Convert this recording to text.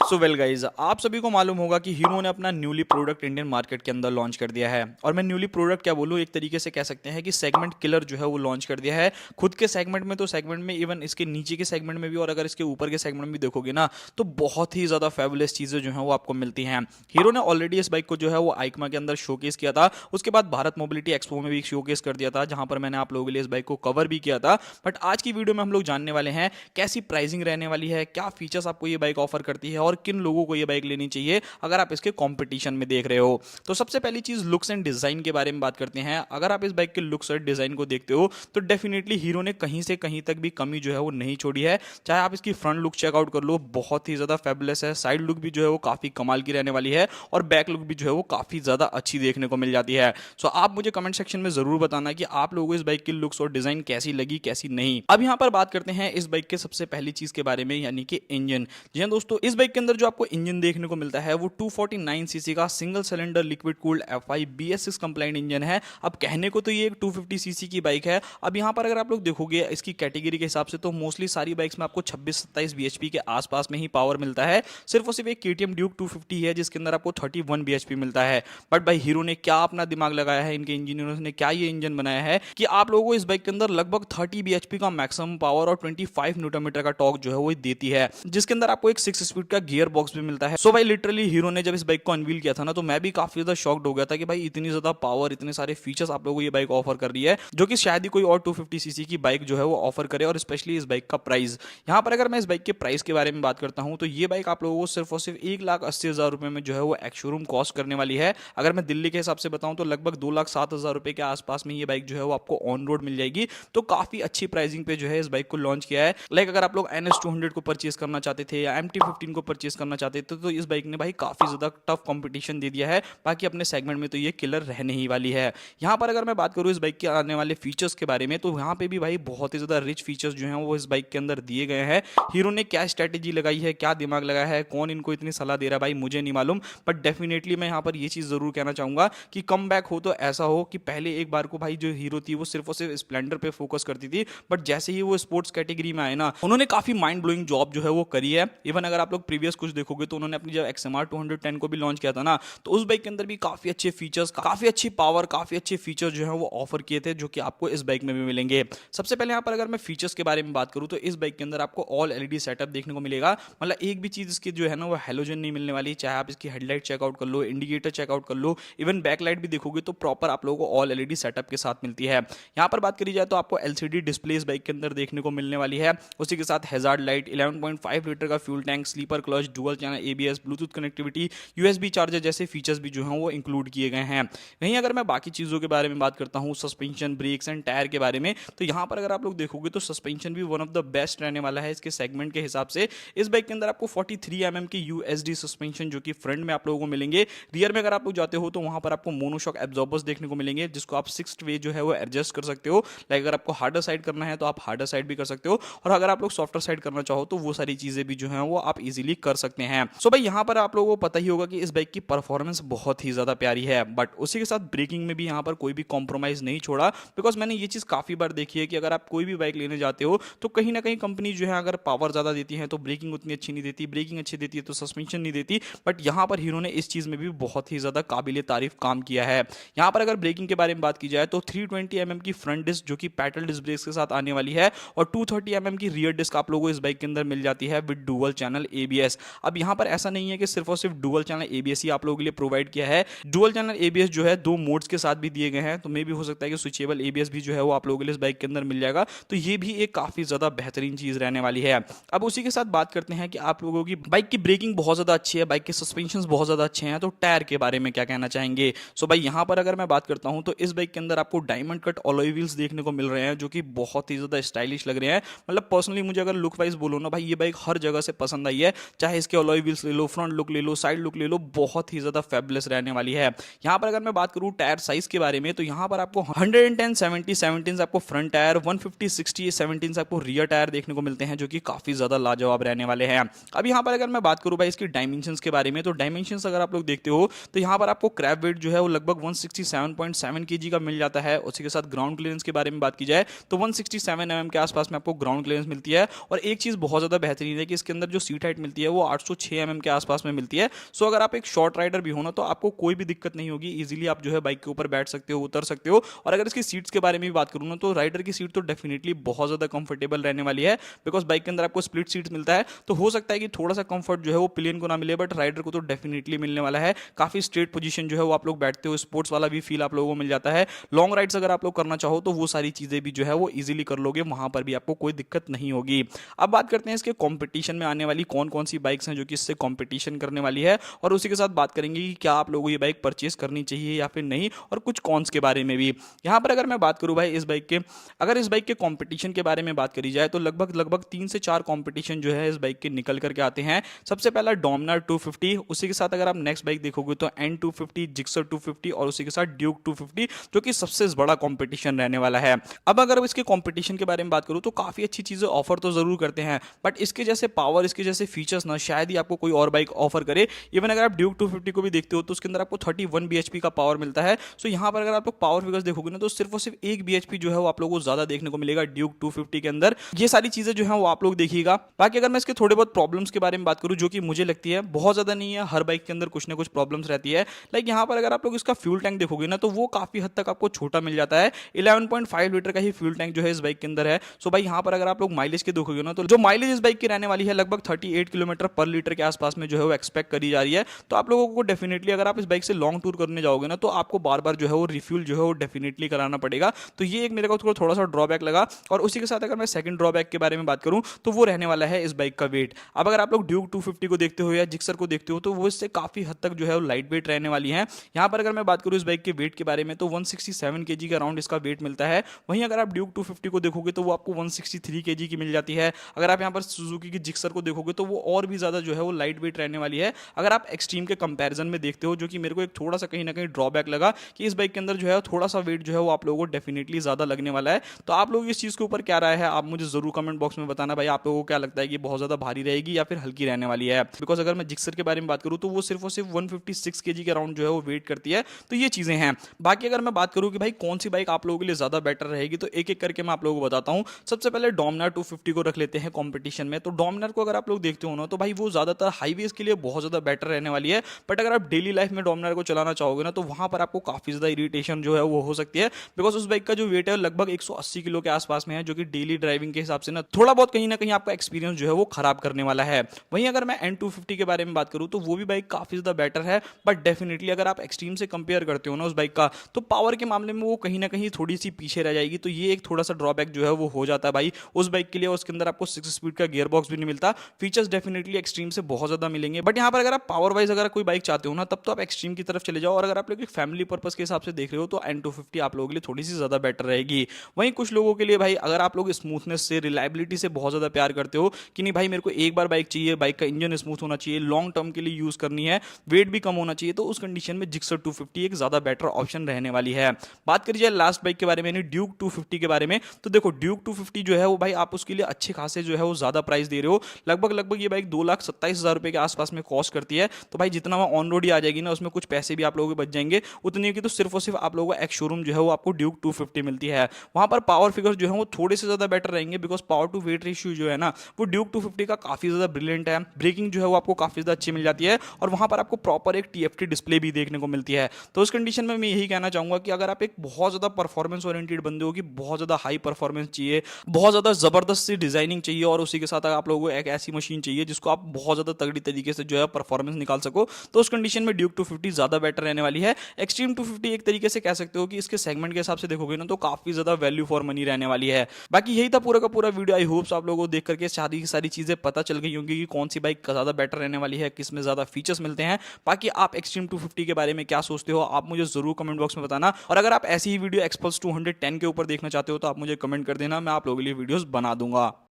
So well guys, आप सभी को मालूम होगा कि हीरो ने अपना न्यूली प्रोडक्ट इंडियन मार्केट के अंदर लॉन्च कर दिया है। और मैं न्यूली प्रोडक्ट क्या बोलूँ, एक तरीके से कह सकते हैं कि सेगमेंट किलर जो है वो लॉन्च कर दिया है खुद के सेगमेंट में। तो सेगमेंट में इवन इसके नीचे के सेगमेंट में भी, और अगर इसके ऊपर के सेगमेंट में भी देखोगे ना, तो बहुत ही ज़्यादा फेबुलस चीज़ें जो है वो आपको मिलती हैं। हीरो ने ऑलरेडी इस बाइक को जो है वो आइकमा के अंदर शोकेस किया था, उसके बाद भारत मोबिलिटी एक्सपो में भी शोकेस कर दिया था, जहां पर मैंने आप लोगों के लिए इस बाइक को कवर भी किया था। बट आज की वीडियो में हम लोग जानने वाले हैं कैसी प्राइसिंग रहने वाली है, क्या फीचर्स आपको ये बाइक ऑफर करती है और किन लोगों को ये बाइक लेनी चाहिए अगर आप इसके कंपटीशन में देख रहे हो। तो सबसे पहली चीज लुक्स एंड डिजाइन के बारे में बात करते हैं। अगर आप इस बाइक के लुक्स और डिजाइन को देखते हो तो डेफिनेटली हीरो ने कहीं से कहीं तक भी कमी जो है वो नहीं छोड़ी है। चाहे आप इसकी फ्रंट लुक चेकआउट कर लो, बहुत ही ज्यादा फेबुलस है। साइड लुक भी जो है वो काफी कमाल की रहने वाली है और बैक लुक भी जो है वो काफी ज्यादा अच्छी देखने को मिल जाती है। सो आप मुझे कमेंट सेक्शन में जरूर बताना कि आप लोगों को इस बाइक की लुक्स और डिजाइन कैसी लगी, कैसी नहीं। अब यहाँ पर बात करते हैं इस बाइक के सबसे पहली चीज के बारे में, यानी कि इंजन। जी हाँ दोस्तों, इस बाइक के अंदर जो आपको इंजन देखने को मिलता है वो 249 सीसी का single cylinder liquid cooled FI BS6 complaint engine है। अब कहने को तो ये एक 250 सीसी की बाइक है। अब यहाँ पर अगर आप लोग देखोगे इसकी कैटेगरी के हिसाब से तो मोस्टली सारी बाइक्स में आपको 26-27 bhp के आसपास में ही पावर मिलता है। सिर्फ और सिर्फ एक KTM ड्यूक 250 है जिसके अंदर आपको 31 bhp मिलता है। बट भाई हीरो ने क्या अपना दिमाग लगाया है, इनके इंजीनियरों ने क्या ये इंजन बनाया है कि आप लोगों को इस बाइक के अंदर लगभग 30 bhp का मैक्सिमम पावर और 25 न्यूटन मीटर का टॉर्क जो है वो देती है, जिसके अंदर आपको एक 6 स्पीड का गियर बॉक्स भी मिलता है। सो भाई लिटरली हीरो ने जब इस बाइक को अनवील किया था ना, तो मैं भी काफी ज्यादा शॉक्ड हो गया था कि भाई इतनी ज्यादा पावर, इतने सारे फीचर्स आप लोगों को ये बाइक ऑफर कर रही है, जो कि शायद ही कोई और 250 सीसी की बाइक जो है वो ऑफर करे। और स्पेशली इस बाइक का प्राइस, यहाँ पर अगर मैं इस बाइक के प्राइस के बारे में बात करता हूँ तो ये बाइक आप लोगों को सिर्फ और सिर्फ 1,80,000 रुपए में जो है वो एक्स शोरूम कॉस्ट करने वाली है। अगर मैं दिल्ली के हिसाब से बताऊं तो लगभग 2,07,000 रुपए के आसपास में ये बाइक जो है वो आपको ऑन रोड मिल जाएगी। तो काफी अच्छी प्राइसिंग पे जो है इस बाइक को लॉन्च किया है। लाइक अगर आप लोग NS200 को परचेज करना चाहते थे या MT15 को परचेज करना चाहते थे तो इस बाइक ने भाई काफी ज्यादा टफ कंपटीशन दे दिया है। बाकी अपने सेगमेंट में तो ये किलर रहने ही वाली है। यहाँ पर अगर मैं बात करूँ इस बाइक के आने वाले फीचर्स के बारे में, तो यहाँ पे भी भाई बहुत ही ज्यादा रिच फीचर्स जो हैं वो इस बाइक के अंदर दिए गए हैं। हीरो ने क्या स्ट्रेटेजी लगाई है, क्या दिमाग लगाया है, कौन इनको इतनी सलाह दे रहा है भाई मुझे नहीं मालूम। बट डेफिनेटली मैं यहाँ पर ये चीज जरूर कहना चाहूंगा कि कम बैक हो तो ऐसा हो कि पहले एक बार को भाई जो हीरो थी वो सिर्फ और सिर्फ स्प्लेंडर पे फोकस करती थी, बट जैसे ही वो स्पोर्ट्स कैटेगरी में आए ना, उन्होंने काफी माइंड ब्लोइंग जॉब जो है वो करी है। इवन अगर आप लोग प्रीवियस कुछ देखोगे तो उन्होंने अपनी जब XMR 210 को भी लॉन्च किया था ना, तो उस बाइक के अंदर भी काफी अच्छे फीचर्स, काफी अच्छी पावर, काफी अच्छे फीचर्स जो है वो ऑफर किए थे, जो कि आपको इस बाइक में भी मिलेंगे। सबसे पहले यहाँ पर अगर मैं फीचर्स के बारे में बात करूँ तो इस बाइक के अंदर आपको ऑल LED सेटअप देखने को मिलेगा। मतलब एक भी चीज इसकी जो है ना वो हेलोजन नहीं मिलने वाली। चाहे आप इसकी हेडलाइट चेकआउट कर लो, इंडिकेटर चेकआउट कर लो, इवन बैकलाइट भी देखोगे तो प्रॉपर आप लोगों को ऑल LED सेटअप के साथ मिलती है। यहाँ पर बात करी जाए तो आपको LCD डिस्प्ले इस बाइक के अंदर देखने को मिलने वाली है। उसी के साथ हैजार्ड लाइट, 11.5 लीटर का fuel tank, slipper clutch, dual channel ABS, Bluetooth connectivity, USB charger जैसे फीचर्स भी जो हैं वो इंक्लूड किए गए हैं। वहीं अगर मैं बाकी चीज़ों के बारे में बात करता हूँ, सस्पेंशन, ब्रेक्स एंड टायर के बारे में, तो यहाँ पर अगर आप लोग देखोगे तो सस्पेंशन भी वन ऑफ द बेस्ट रहने वाला है इसके सेगमेंट के हिसाब से। इस बाइक के अंदर आपको 43 mm की USD सस्पेंशन जो कि फ्रंट में आप लोगों को मिलेंगे। रियर में अगर आप लोग जाते हो तो वहां पर आपको मोनोशॉक एब्जॉर्बर्स देखने को मिलेंगे, जिसको आप 6th वे जो है वो एडजस्ट कर सकते हो। लाइक अगर आपको हार्डर साइड करना है तो आप हार्डर साइड भी कर सकते हो, और अगर आप लोग सॉफ्टर साइड करना चाहो तो वो सारी चीजें भी जो है वो आप इजीली कर सकते हैं। सो भाई यहाँ पर आप लोगों को पता ही होगा कि इस बाइक की परफॉर्मेंस बहुत ही ज्यादा प्यारी है, बट उसी के साथ ब्रेकिंग में भी यहाँ पर कोई भी कॉम्प्रोमाइज नहीं छोड़ा। बिकॉज मैंने ये चीज काफी बार देखी है कि अगर आप कोई भी बाइक लेने जाते हो तो कहीं ना कहीं कंपनी जो है अगर पावर ज्यादा देती है तो ब्रेकिंग उतनी अच्छी नहीं देती, ब्रेकिंग अच्छी देती है तो सस्पेंशन नहीं देती। बट यहाँ पर हीरो ने इस चीज में भी बहुत ही ज्यादा काबिले तारीफ काम किया है। यहाँ पर अगर ब्रेकिंग के बारे में बात की जाए तो 320 mm की फ्रंट डिस्क जो कि पैडल डिस्क ब्रेक्स के साथ आने वाली है, और 230 mm की रियर डिस्क आप लोगों को इस बाइक के अंदर मिल जाती है विद डुअल चैनल ABS। अब यहाँ पर ऐसा नहीं है कि सिर्फ और सिर्फ डुअल चैनल ABS ही आप लोगों के लिए प्रोवाइड किया है। डुअल चैनल ABS जो है 2 मोड्स के साथ भी दिए गए हैं, तो मे भी हो सकता है कि स्विचेबल ABS भी जो है वो आप लोगों के लिए इस बाइक के अंदर मिल जाएगा। तो ये भी एक काफी ज्यादा बेहतरीन चीज रहने वाली है। अब उसी के साथ बात करते हैं कि आप लोगों की बाइक की ब्रेकिंग बहुत ज्यादा अच्छी है, बाइक के सस्पेंशन बहुत ज्यादा अच्छे हैं, तो टायर के बारे में क्या कहना चाहेंगे। सो भाई यहाँ पर अगर मैं बात करता हूँ तो इस बाइक के अंदर आपको डायमंड कट अलॉय व्हील्स देखने को मिल रहे हैं, जो कि बहुत ही ज्यादा स्टाइलिश लग रहे हैं। मतलब पर्सनली मुझे अगर लुक वाइज बोलो ना भाई, ये बाइक हर जगह से पसंद आई है। चाहे इसके अलॉय व्हील्स ले लो, फ्रंट लुक ले लो, साइड लुक ले लो, बहुत ही ज्यादा फेबुलस रहने वाली है। यहाँ पर अगर मैं बात करूँ टायर साइज के बारे में, तो यहाँ पर आपको 110 70 17 आपको फ्रंट टायर, 150 60 17 आपको रियर टायर देखने को मिलते हैं, जो कि काफी ज्यादा लाजवाब रहने वाले हैं। अब यहाँ पर अगर मैं बात करूँ भाई इसकी डायमेंशंस के बारे में, तो डायमेंशंस अगर आप लोग देखते हो तो यहाँ पर आपको क्रैब वेट जो है वो लगभग 167.7 kg का मिल जाता है। उसी के साथ ग्राउंड क्लियरेंस के बारे में बात की जाए तो 167 mm के आसपास में आपको ग्राउंड क्लियरेंस मिलती है। और एक चीज बहुत ज्यादा बेहतरीन है कि इसके अंदर जो सीट हाइट मिलती है वो 806 mm के आसपास में मिलती है। सो अगर आप एक शॉर्ट राइडर भी हो ना तो आपको कोई भी दिक्कत नहीं होगी, इजीली आप जो है बाइक के ऊपर बैठ सकते हो, उतर सकते हो। और अगर इसकी सीट्स के बारे में भी बात करूँ ना तो राइडर की सीट तो डेफिनेटली बहुत ज़्यादा कंफर्टेबल रहने वाली है, बिकॉज बाइक के अंदर आपको स्प्लिट सीट्स मिलता है। तो हो सकता है कि थोड़ा सा कंफर्ट जो है वो प्लेन को ना मिले, बट राइडर को तो डेफिनेटली मिलने वाला है। काफ़ी स्ट्रेट पोजीशन जो है वो आप लोग बैठते हो, स्पोर्ट्स वाला भी फील आप लोगों को मिल जाता है। लॉन्ग राइड्स अगर आप लोग करना चाहो तो वो सारी चीज़ें भी जो है वो इजीली कर लोगे, वहां पर भी आपको कोई दिक्कत नहीं होगी। अब बात करते हैं इसके कंपटीशन में आने वाली कौन कौन सी बाइक्स हैं जो कि इससे कंपटीशन करने वाली है, और उसी के साथ बात करेंगे कि क्या आप लोगों को ये बाइक परचेस करनी चाहिए या फिर नहीं, और कुछ कॉन्स के बारे में भी। यहाँ पर अगर मैं बात करूँ भाई इस बाइक के, अगर इस बाइक के कंपटीशन के बारे में बात करी जाए तो लगभग लगभग 3 से 4 कंपटीशन जो है इस बाइक के निकल करके आते हैं। सबसे पहला डोमिनार 250, उसी के साथ अगर आप नेक्स्ट बाइक देखोगे तो N250, जिक्सर 250 और उसी के साथ ड्यूक 250, जो कि सबसे बड़ा कंपटीशन रहने वाला है। अब अगर इसके कंपटीशन के बारे में बात करूं तो काफी अच्छी चीजें ऑफर तो जरूर करते हैं, बट इसके जैसे पावर, इसके जैसे फीचर्स ना शायद ही आपको कोई और बाइक ऑफर करे। इवन अगर आप ड्यूक 250 को भी देखते हो तो उसके अंदर आपको 31 bhp का पावर मिलता है। सो यहाँ पर अगर आप लोग पावर फिगर्स देखोगे ना तो सिर्फ और सिर्फ 1 bhp जो है वो आप लोगों को ज्यादा देखने को मिलेगा ड्यूक 250 के अंदर। ये सारी चीजें जो है वो आप लोग देखिएगा। बाकी अगर मैं इसके थोड़े बहुत प्रॉब्लम्स के बारे में बात करूं जो कि मुझे लगती है बहुत ज्यादा नहीं है, हर बाइक के अंदर कुछ ना कुछ प्रॉब्लम्स रहती है। लाइक यहाँ पर अगर आप लोग इसका फ्यूल टैंक देखोगे ना तो वो काफी हद तक आपको छोटा मिल जाता है। 11.5 लीटर का ही फ्यूल टैंक जो है इस बाइक के अंदर है। सो भाई यहाँ पर अगर आप लोग माइलेज के देखोगे ना तो जो माइलेज इस बाइक की रहने वाली है लगभग 38 किलोमीटर पर लीटर के आसपास में जो है वो एक्सपेक्ट करी जा रही है। तो आप लोगों को डेफिनेटली अगर आप इस बाइक से लॉन्ग टूर करने जाओगे ना तो आपको बार बार जो है वो रिफ्यूल जो है वो डेफिनेटली कराना पड़ेगा। तो ये एक मेरे को थोड़ा सा ड्रॉबैक लगा। और उसी के साथ अगर मैं सेकंड ड्रॉबैक के बारे में बात करूं तो वो रहने वाला है इस बाइक का वेट। अब अगर आप लोग ड्यूक 250 को देखते हो या जिक्सर को देखते हो तो वो इससे काफी हद तक जो है वो लाइट वेट रहने वाली है। यहाँ पर अगर मैं बात करूं इस बाइक के वेट के बारे में तो 167 kg का अराउंड इसका वेट मिलता है। वहीं अगर आप ड्यूक 250 को देखोगे तो वो आपको 163 kg की मिल जाती है। अगर आप यहाँ पर सुजुकी की जिक्सर को देखोगे तो वो और भी ज्यादा जो है वो लाइट वेट रहने वाली है। अगर आप एक्सट्रीम के कंपैरिजन में देखते हो, जो कि मेरे को एक थोड़ा सा कहीं ना कहीं ड्रॉबैक लगा कि इस बाइक के अंदर जो है थोड़ा सा वेट जो है वो आप लोगों को डेफिनेटली ज्यादा लगने वाला है। तो आप लोग इस चीज के ऊपर क्या राय है आप मुझे जरूर कमेंट बॉक्स में बताना भाई, आप लोगों को क्या लगता है कि बहुत ज्यादा भारी रहेगी या फिर हल्की रहने वाली है। बिकॉज अगर मैं जिक्सर के बारे में बात करूं तो वो सिर्फ और सिर्फ 156 kg के अराउंड जो है वो वेट करती है। तो ये चीजें हैं। बाकी अगर मैं बात करूं कि भाई कौन सी बाइक आप लोगों के लिए ज्यादा बेटर रहेगी तो एक एक करके मैं आप लोगों को बताता हूं। सबसे पहले डोमिनार 250 को रख लेते हैं कंपटीशन में। तो डोमिनार को अगर आप लोग देखते हो ना तो भाई वो ज्यादातर हाईवेज के लिए बहुत ज्यादा बेटर रहने वाली है। बट अगर आप डेली लाइफ में डोमिनार को चलाना चाहोगे ना तो वहां पर आपको काफी ज्यादा इरिटेशन जो है वो हो सकती है। बिकॉज उस बाइक का जो वेट है लगभग 180 किलो के आसपास में है, जो कि डेली ड्राइविंग के हिसाब से ना थोड़ा बहुत कहीं ना कहीं आपका एक्सपीरियंस जो है वो खराब करने वाला है। वहीं अगर मैं N250 के बारे में बात करूं तो वो भी बाइक काफी ज्यादा बेटर है। बट डेफिनेटली अगर आप एक्सट्रीम से कंपेयर करते हो ना उस बाइक का तो पावर के मामले में वो कहीं ना कहीं थोड़ी सी पीछे रह जाएगी। तो ये एक थोड़ा सा ड्रॉबैक जो है वो हो जाता है भाई उस बाइक के लिए। उसके अंदर आपको 6 स्पीड का गियर बॉक्स भी नहीं मिलता। फीचर्स डेफिनेटली एक्सट्रीम से बहुत ज्यादा मिलेंगे। बट यहाँ पर अगर आप पावर वाइज अगर कोई बाइक चाहते हो ना तब तो आप एक्सट्रीम की तरफ चले जाओ। और अगर आप लोग फैमिली पर्पस के हिसाब से देख रहे हो तो N250 आप लोगों के लिए थोड़ी सी ज्यादा बेटर रहेगी। वहीं कुछ लोगों के लिए भाई अगर आप लोग स्मूथनेस से, रिलायबिलिटी से बहुत ज्यादा प्यार करते हो कि नहीं भाई मेरे को एक बार बाइक चाहिए, बाइक का इंजन स्मूथ होना चाहिए, लॉन्ग टर्म के लिए यूज करनी है, वेट भी कम होना चाहिए, तो उस कंडीशन में जिक्सर 250 एक ज्यादा बेटर ऑप्शन रहने वाली है। बात करी जाए लास्ट बाइक के बारे में, ड्यूक 250 के बारे में, तो देखो ड्यूक 250 जो है वो भाई आप उसके लिए अच्छे खासे जो है वो ज्यादा प्राइस दे रहे हो। लगभग ये बाइक 2,27,000 रुपए के आसपास में कॉस्ट करती है। तो भाई जितना वहाँ ऑन रोड ही आ जाएगी ना उसमें कुछ पैसे भी आप लोगों के बच जाएंगे, उतनी की तो सिर्फ और सिर्फ आप लोगों का एक शोरूम जो है वो आपको ड्यूक 250 मिलती है। वहां पर पावर फिगर्स जो है वो थोड़े से ज्यादा बेटर रहेंगे। Because power to weight ratio जो है ना वो ड्यूक 250 का काफी ज्यादा ब्रिलियंट है। ब्रेकिंग जो है वो आपको काफी ज्यादा अच्छी मिल जाती है। और वहां पर आपको प्रॉपर एक TFT डिस्प्ले भी देखने को मिलती है। तो उस कंडीशन में मैं यही कहना चाहूंगा कि अगर आप एक बहुत ज्यादा परफॉर्मेंस ओरिएंटेड बंदे हो कि बहुत ज्यादा हाई परफॉर्मेंस चाहिए, बहुत ज्यादा जबरदस्त सी डिजाइनिंग चाहिए, और उसी के साथ आप लोगों को एक ऐसी मशीन चाहिए जिसको आप बहुत ज्यादा तगड़ी तरीके से जो है परफॉर्मेंस निकाल सको, तो उस कंडीशन में ड्यूक 250 ज्यादा बेटर रहने वाली है। एक्सट्रीम 250 एक तरीके से कह सकते हो कि इसके सेगमेंट के हिसाब से देखोगे ना तो काफी ज्यादा वैल्यू फॉर मनी रहने वाली है। बाकी यही था पूरा का पूरा वीडियो। आई होप्स आप लोगों को देख करके सारी चीजें पता चल गई होंगी कि कौन सी बाइक ज्यादा बेटर रहने वाली है, किसमें ज्यादा फीचर्स मिलते हैं। बाकी आप एक्सट्रीम 250 के बारे में क्या सोचते हो आप मुझे जरूर कमेंट बॉक्स में बताना। और अगर आप ऐसी ही वीडियो एक्सपल्स 210 के ऊपर देखना चाहते हो तो आप मुझे कमेंट कर देना, मैं आप लोगों के लिए वीडियोस बना दूंगा।